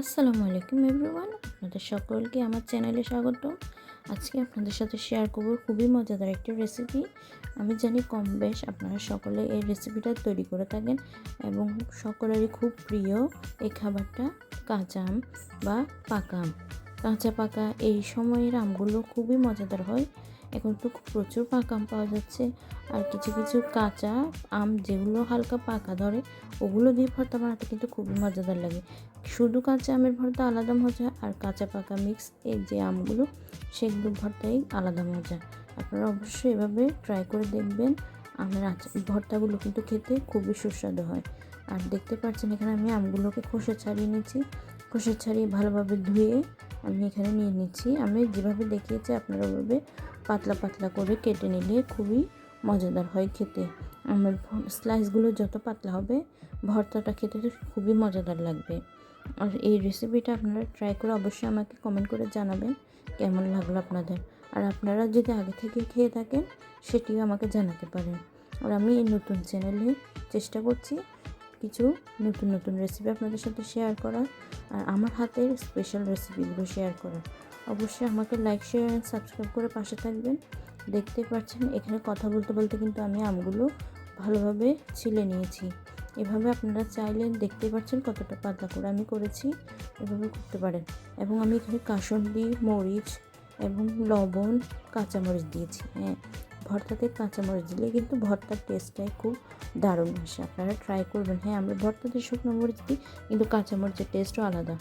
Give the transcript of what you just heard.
আসসালামু আলাইকুম এভরিওয়ান, আপনাদের সকলকে আমার চ্যানেলে স্বাগত। আজকে আপনাদের সাথে শেয়ার করব খুবই মজাদার একটি রেসিপি। আমি জানি কম বেশ আপনারা সকলে এই রেসিপিটা তৈরি করে থাকেন এবং সকলেরই খুব প্রিয় এই খাবারটা কাঁচা আম বা পাকা আম। কাঁচা পাকা এই সময়ের আমগুলো খুবই মজাদার হয়। এখন তো প্রচুর পাকা আম পাওয়া যাচ্ছে, আর কিছু কিছু কাঁচা আম যেগুলো হালকা পাকা ধরে ওগুলো দিয়ে ভর্তা বানাতে কিন্তু খুবই মজাদার লাগে। শুধু কাঁচা আমের ভর্তা আলাদা মজা, আর কাঁচা পাকা মিক্স এই যে আমগুলো সেগুলো ভর্তাই আলাদা মজা। আপনারা অবশ্যই এভাবে ট্রাই করে দেখবেন। আমের ভর্তাগুলো কিন্তু খেতে খুবই সুস্বাদু হয়। আর দেখতে পাচ্ছেন এখানে আমি আমগুলোকে খোসা ছাড়িয়ে নিচ্ছি। খোসা ছাড়িয়ে ভালোভাবে ধুয়ে আমি এখানে নিয়ে নিচ্ছি। আমি যেভাবে দেখিয়েছি আপনারা ওভাবে পাতলা পাতলা করে কেটে নিলে খুবই মজাদার হয় খেতে। আমের স্লাইসগুলো যত পাতলা হবে ভর্তাটা খেতে খুবই মজাদার লাগবে। আর এই রেসিপিটা আপনারা ট্রাই করে অবশ্যই আমাকে কমেন্ট করে জানাবেন কেমন লাগলো আপনাদের। আর আপনারা যদি আগে থেকে খেয়ে থাকেন সেটিও আমাকে জানাতে পারেন। আর আমি এই নতুন চ্যানেলে চেষ্টা করছি কিছু নতুন নতুন রেসিপি আপনাদের সাথে শেয়ার করার, আর আমার হাতের স্পেশাল রেসিপিগুলো শেয়ার করার। অবশ্যই আমাকে লাইক, শেয়ার অ্যান্ড সাবস্ক্রাইব করে পাশে থাকবেন। দেখতে পাচ্ছেন এখানে কথা বলতে বলতে কিন্তু আমি আমগুলো ভালোভাবে ছিলে নিয়েছি। এভাবে আপনারা চাইলে দেখতে পাচ্ছেন কতটা পাতলা করে আমি করেছি, এভাবে করতে পারেন। এবং আমি এখানে কাসুন্দি, মরিচ এবং লবণ, কাঁচামরিচ দিয়েছি। হ্যাঁ, ভর্তাতে কাঁচামরিচ দিলে কিন্তু ভর্তার টেস্টটাই খুব দারুণ আসে। আপনারা ট্রাই করবেন। হ্যাঁ, আমরা ভর্তাতে শুকনো মরিচ দিই, কিন্তু কাঁচামরিচের টেস্টও আলাদা।